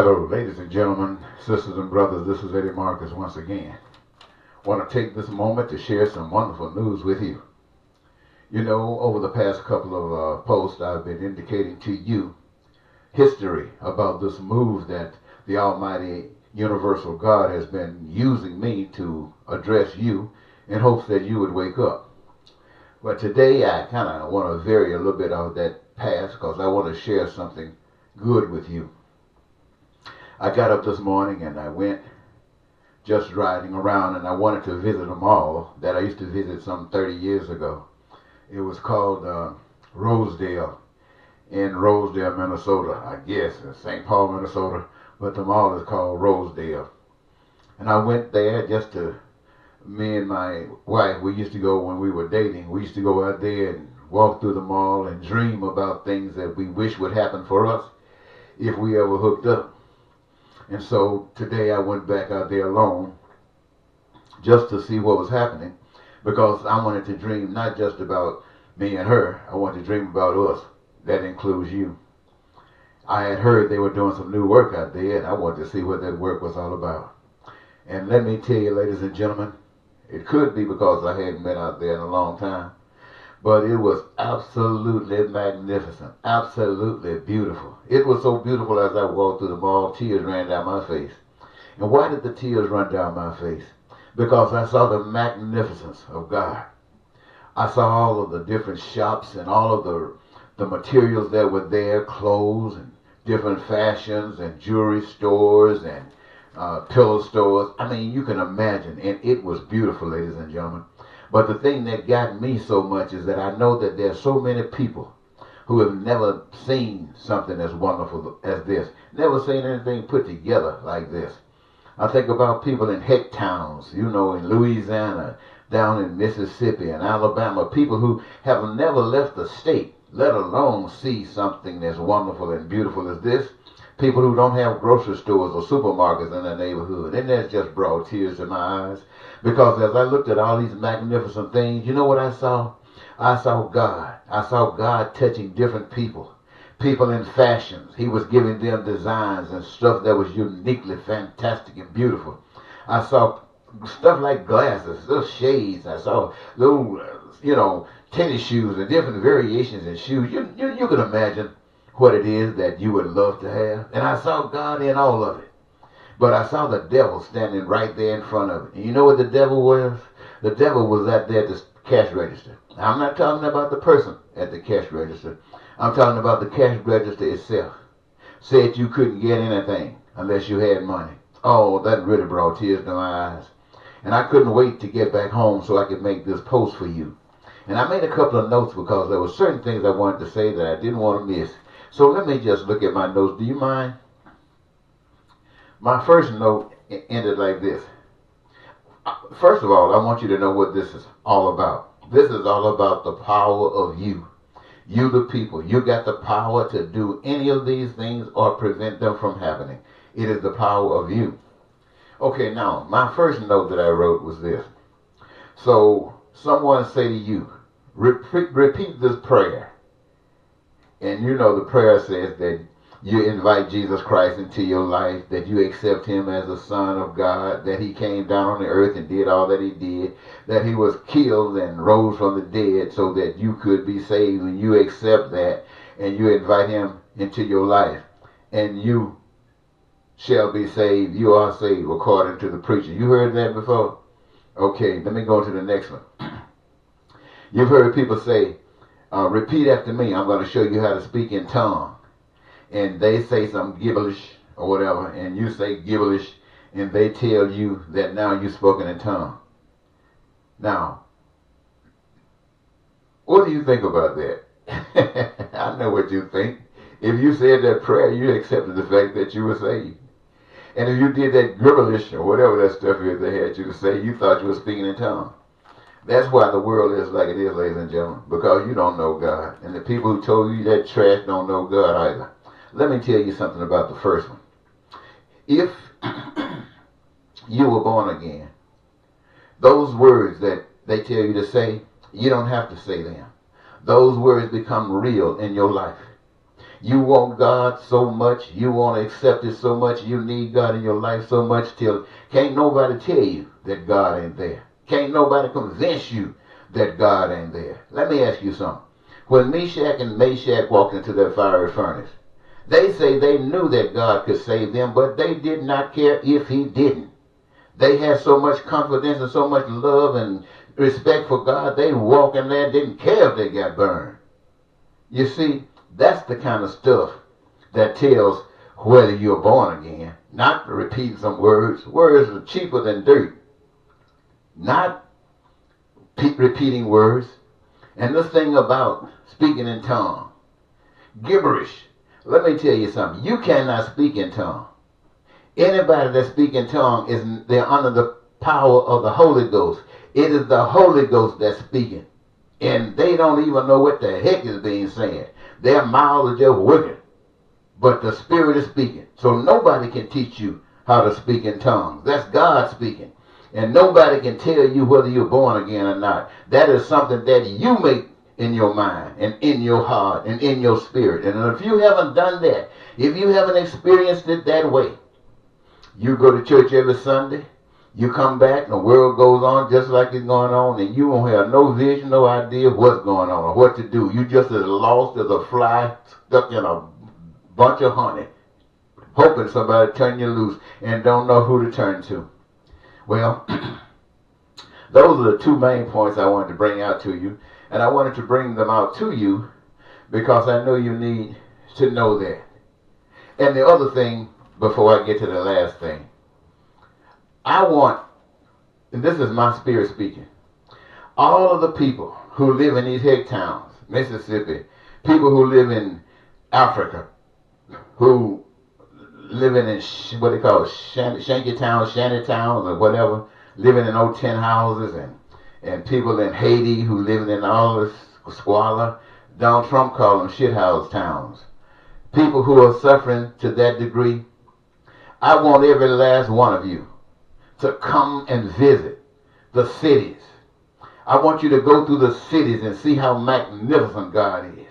Hello, ladies and gentlemen, sisters and brothers. This is Eddie Marcus once again. Want to take this moment to share some wonderful news with you. You know, over the past couple of posts, I've been indicating to you history about this move that the Almighty Universal God has been using me to address you in hopes that you would wake up. But today I kind of want to vary a little bit of that past because I want to share something good with you. I got up this morning and I went just riding around, and I wanted to visit a mall that I used to visit some 30 years ago. It was called Rosedale in Rosedale, Minnesota, I guess, in St. Paul, Minnesota, but the mall is called Rosedale. And I went there me and my wife, we used to go when we were dating, we used to go out there and walk through the mall and dream about things that we wish would happen for us if we ever hooked up. And so today I went back out there alone just to see what was happening, because I wanted to dream not just about me and her, I wanted to dream about us. That includes you. I had heard they were doing some new work out there, and I wanted to see what that work was all about. And let me tell you, ladies and gentlemen, it could be because I hadn't been out there in a long time, but it was absolutely magnificent, absolutely beautiful. It was so beautiful as I walked through the mall, tears ran down my face. And why did the tears run down my face? Because I saw the magnificence of God. I saw all of the different shops and all of the materials that were there, clothes and different fashions and jewelry stores and pillow stores. I mean, you can imagine, and it was beautiful, ladies and gentlemen. But the thing that got me so much is that I know that there are so many people who have never seen something as wonderful as this, never seen anything put together like this. I think about people in hick towns, you know, in Louisiana, down in Mississippi and Alabama, people who have never left the state, let alone see something as wonderful and beautiful as this. People who don't have grocery stores or supermarkets in their neighborhood. And that just brought tears to my eyes. Because as I looked at all these magnificent things, you know what I saw? I saw God. I saw God touching different people. People in fashions. He was giving them designs and stuff that was uniquely fantastic and beautiful. I saw stuff like glasses, little shades. I saw little, tennis shoes and different variations in shoes. You can imagine what it is that you would love to have. And I saw God in all of it. But I saw the devil standing right there in front of it. And you know what the devil was? The devil was out there at the cash register. Now, I'm not talking about the person at the cash register. I'm talking about the cash register itself. Said you couldn't get anything unless you had money. Oh, that really brought tears to my eyes. And I couldn't wait to get back home so I could make this post for you. And I made a couple of notes because there were certain things I wanted to say that I didn't want to miss. So let me just look at my notes. Do you mind? My first note ended like this. First of all, I want you to know what this is all about. This is all about the power of you. You the people. You got the power to do any of these things or prevent them from happening. It is the power of you. Okay, now, my first note that I wrote was this. So, someone say to you, repeat this prayer. And you know the prayer says that you invite Jesus Christ into your life, that you accept him as the Son of God, that he came down on the earth and did all that he did, that he was killed and rose from the dead so that you could be saved, and you accept that and you invite him into your life, and you shall be saved. You are saved according to the preacher. You heard that before? Okay, let me go to the next one. You've heard people say, repeat after me. I'm going to show you how to speak in tongues. And they say some gibberish or whatever, and you say gibberish, and they tell you that now you've spoken in tongues. Now, what do you think about that? I know what you think. If you said that prayer, you accepted the fact that you were saved. And if you did that gibberish or whatever that stuff is they had you to say, you thought you were speaking in tongues. That's why the world is like it is, ladies and gentlemen, because you don't know God. And the people who told you that trash don't know God either. Let me tell you something about the first one. If you were born again, those words that they tell you to say, you don't have to say them. Those words become real in your life. You want God so much, you want to accept it so much, you need God in your life so much till can't nobody tell you that God ain't there. Can't nobody convince you that God ain't there. Let me ask you something. When Meshach and Meshach walked into that fiery furnace, they say they knew that God could save them, but they did not care if he didn't. They had so much confidence and so much love and respect for God, they walked in there and didn't care if they got burned. You see, that's the kind of stuff that tells whether you're born again. Not repeating some words. Words are cheaper than dirt. Not repeating words. And this thing about speaking in tongues, gibberish. Let me tell you something. You cannot speak in tongues. Anybody that speaks in tongues, they're under the power of the Holy Ghost. It is the Holy Ghost that's speaking. And they don't even know what the heck is being said. Their mouths are just working. But the Spirit is speaking. So nobody can teach you how to speak in tongues. That's God speaking. And nobody can tell you whether you're born again or not. That is something that you make in your mind and in your heart and in your spirit. And if you haven't done that, if you haven't experienced it that way, you go to church every Sunday, you come back, and the world goes on just like it's going on, and you won't have no vision, no idea what's going on or what to do. You just as lost as a fly stuck in a bunch of honey, hoping somebody turn you loose and don't know who to turn to. Well, those are the two main points I wanted to bring out to you, and I wanted to bring them out to you because I know you need to know that. And the other thing, before I get to the last thing, I want, and this is my spirit speaking, all of the people who live in these hick towns, Mississippi, people who live in Africa, who living in what they call shanty towns, or whatever, living in old tin houses, and people in Haiti who living in all this squalor. Donald Trump called them shithouse towns. People who are suffering to that degree. I want every last one of you to come and visit the cities. I want you to go through the cities and see how magnificent God is.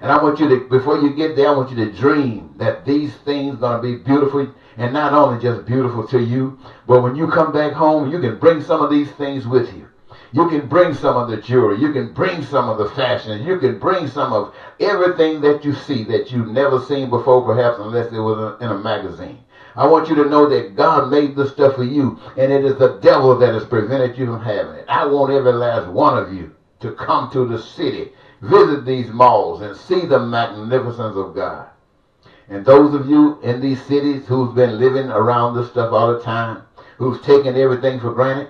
And I want you to, before you get there, I want you to dream that these things are going to be beautiful, and not only just beautiful to you, but when you come back home, you can bring some of these things with you. You can bring some of the jewelry. You can bring some of the fashion. You can bring some of everything that you see that you've never seen before, perhaps unless it was in a magazine. I want you to know that God made this stuff for you, and it is the devil that has prevented you from having it. I want every last one of you to come to the city, visit these malls, and see the magnificence of God. And those of you in these cities who've been living around this stuff all the time, who've taken everything for granted,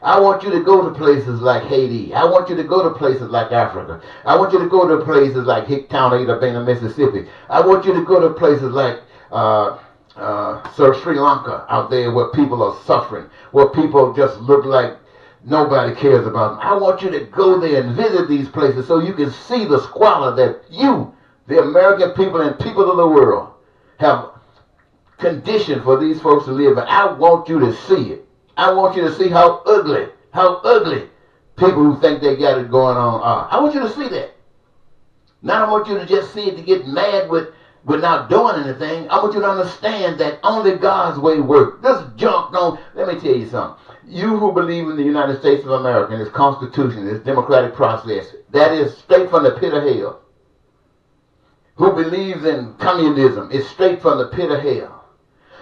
I want you to go to places like Haiti. I want you to go to places like Africa. I want you to go to places like Hicktown, Alabama, Mississippi. I want you to go to places like Sri Lanka, out there where people are suffering, where people just look like nobody cares about them. I want you to go there and visit these places so you can see the squalor that you, the American people and people of the world, have conditioned for these folks to live in. I want you to see it. I want you to see how ugly people who think they got it going on are. I want you to see that. Now I want you to just see it to get mad with not doing anything. I want you to understand that only God's way works. This junk don't. Let me tell you something. You who believe in the United States of America and its Constitution, its democratic process, that is straight from the pit of hell. Who believes in communism is straight from the pit of hell.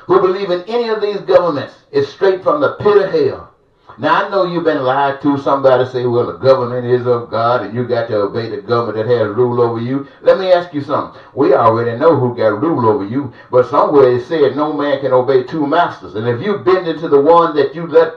Who believe in any of these governments is straight from the pit of hell. Now I know you've been lied to. Somebody say, well, the government is of God and you got to obey the government that has rule over you. Let me ask you something. We already know who got rule over you, but somewhere it said no man can obey two masters. And if you bend into the one that you let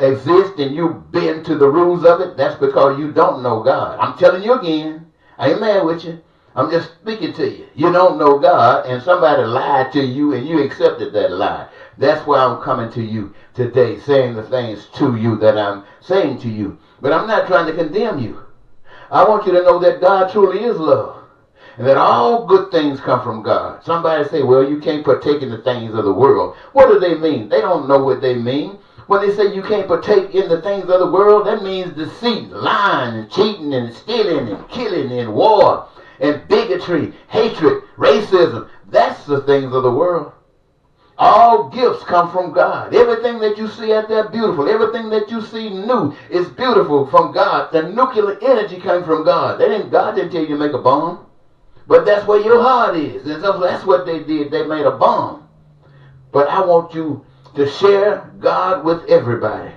exist and you bend to the rules of it, that's because you don't know God. I'm telling you again, I ain't mad with you. I'm just speaking to you. You don't know God, and somebody lied to you, and you accepted that lie. That's why I'm coming to you today, saying the things to you that I'm saying to you. But I'm not trying to condemn you. I want you to know that God truly is love, and that all good things come from God. Somebody say, well, you can't partake in the things of the world. What do they mean? They don't know what they mean. When they say you can't partake in the things of the world, that means deceit, lying, and cheating, and stealing, and killing, and war, and bigotry, hatred, racism. That's the things of the world. All gifts come from God. Everything that you see out there beautiful. Everything that you see new is beautiful from God. The nuclear energy came from God. God didn't tell you to make a bomb. But that's where your heart is. And so that's what they did. They made a bomb. But I want you to share God with everybody.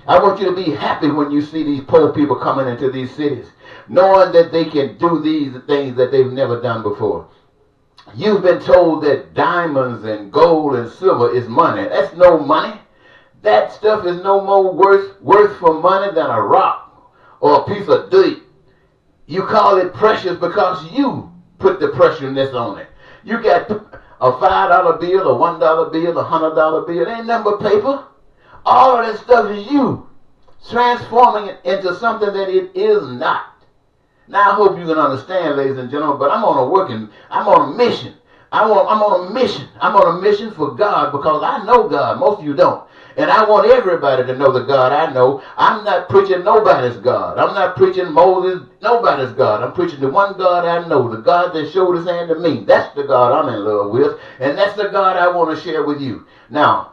I want you to be happy when you see these poor people coming into these cities, knowing that they can do these things that they've never done before. You've been told that diamonds and gold and silver is money. That's no money. That stuff is no more worth for money than a rock or a piece of dirt. You call it precious because you put the preciousness on it. You got a $5 bill, a $1 bill, a $100 bill. It ain't nothing but paper. All of that stuff is you transforming it into something that it is not. Now, I hope you can understand, ladies and gentlemen, but I'm on a mission. I'm on a mission. I'm on a mission for God because I know God. Most of you don't. And I want everybody to know the God I know. I'm not preaching nobody's God. I'm not preaching Moses, nobody's God. I'm preaching the one God I know, the God that showed his hand to me. That's the God I'm in love with, and that's the God I want to share with you. Now,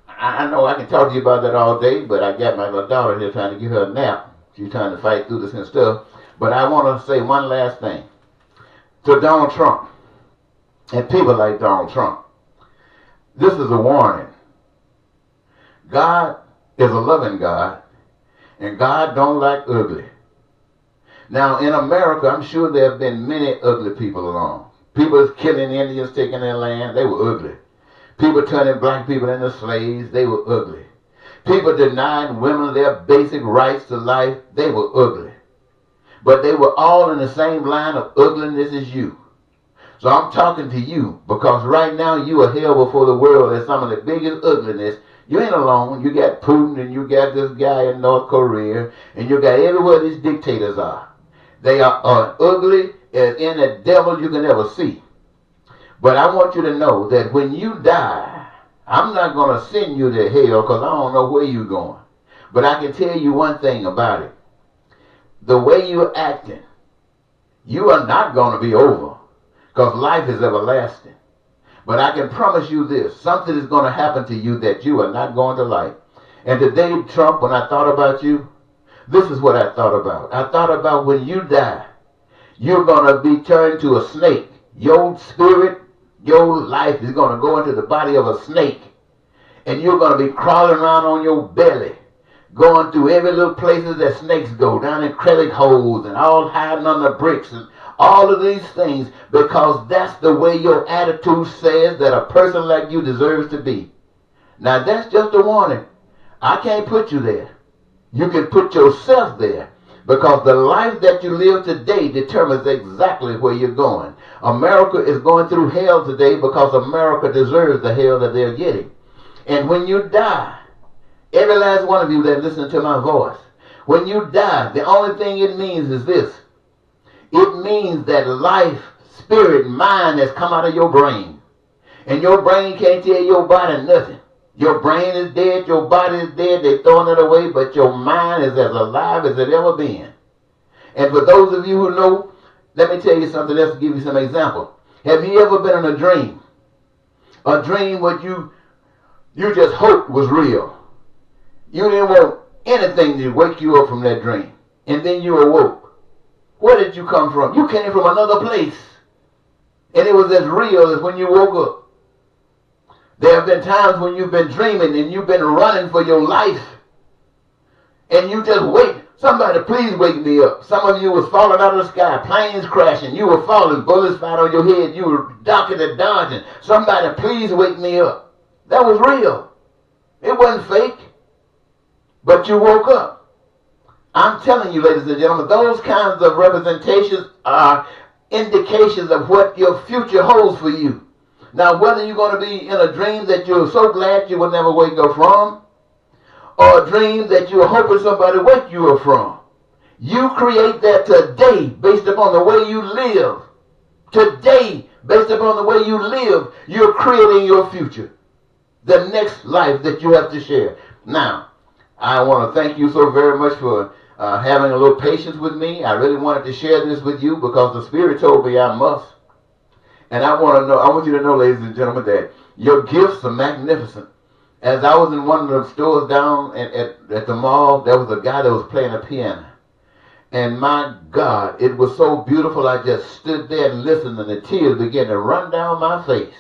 I know I can talk to you about that all day, but I got my little daughter here trying to give her a nap. She's trying to fight through this and stuff. But I want to say one last thing to Donald Trump and people like Donald Trump. This is a warning. God is a loving God, and God don't like ugly. Now, in America, I'm sure there have been many ugly people along. People killing Indians, taking their land, they were ugly. People turning black people into slaves, they were ugly. People denying women their basic rights to life, they were ugly. But they were all in the same line of ugliness as you. So I'm talking to you because right now you are held before the world as some of the biggest ugliness. You ain't alone. You got Putin and you got this guy in North Korea and you got everywhere these dictators are. They are ugly as any devil you can ever see. But I want you to know that when you die, I'm not going to send you to hell because I don't know where you're going. But I can tell you one thing about it. The way you're acting, you are not going to be over because life is everlasting. But I can promise you this, something is going to happen to you that you are not going to like. And today, Trump, when I thought about you, this is what I thought about. I thought about when you die, you're going to be turned to a snake. Your spirit, your life is going to go into the body of a snake. And you're going to be crawling around on your belly, going through every little places that snakes go, down in credit holes and all hiding under bricks and all of these things, because that's the way your attitude says that a person like you deserves to be. Now that's just a warning. I can't put you there. You can put yourself there because the life that you live today determines exactly where you're going. America is going through hell today because America deserves the hell that they're getting. And when you die, every last one of you that listen to my voice, when you die, the only thing it means is this. It means that life, spirit, mind has come out of your brain. And your brain can't tell your body nothing. Your brain is dead, your body is dead, they're throwing it away, but your mind is as alive as it ever been. And for those of you who know, let me tell you something else to give you some example. Have you ever been in a dream? A dream what you just hoped was real. You didn't want anything to wake you up from that dream. And then you awoke. Where did you come from? You came from another place. And it was as real as when you woke up. There have been times when you've been dreaming and you've been running for your life. And you just wait. Somebody please wake me up. Some of you was falling out of the sky. Planes crashing. You were falling. Bullets fired on your head. You were ducking and dodging. Somebody please wake me up. That was real. It wasn't fake. But you woke up. I'm telling you, ladies and gentlemen, those kinds of representations are indications of what your future holds for you. Now, whether you're going to be in a dream that you're so glad you will never wake up from, or a dream that you're hoping somebody wake you up from, you create that today based upon the way you live. Today, based upon the way you live, you're creating your future. The next life that you have to share. Now, I want to thank you so very much for having a little patience with me. I really wanted to share this with you because the Spirit told me I must. And I want you to know, ladies and gentlemen, that your gifts are magnificent. As I was in one of the stores down at the mall, there was a guy that was playing a piano. And my God, it was so beautiful. I just stood there and listened, and the tears began to run down my face.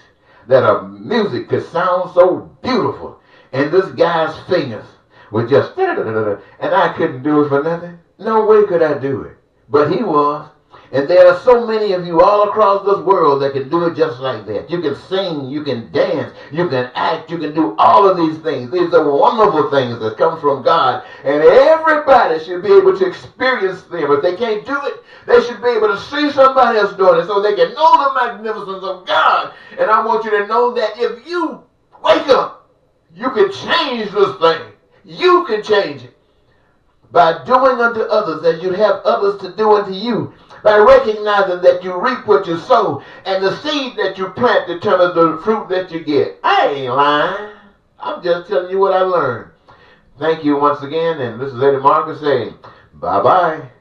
That a music could sound so beautiful. And this guy's fingers were just, and I couldn't do it for nothing. No way could I do it. But he was. And there are so many of you all across this world that can do it just like that. You can sing, you can dance, you can act, you can do all of these things. These are wonderful things that come from God. And everybody should be able to experience them. If they can't do it, they should be able to see somebody else doing it so they can know the magnificence of God. And I want you to know that if you wake up, you can change this thing. You can change it by doing unto others as you have others to do unto you. By recognizing that you reap what you sow, and the seed that you plant determines the fruit that you get. I ain't lying. I'm just telling you what I learned. Thank you once again, and this is Eddie Marcus saying bye-bye.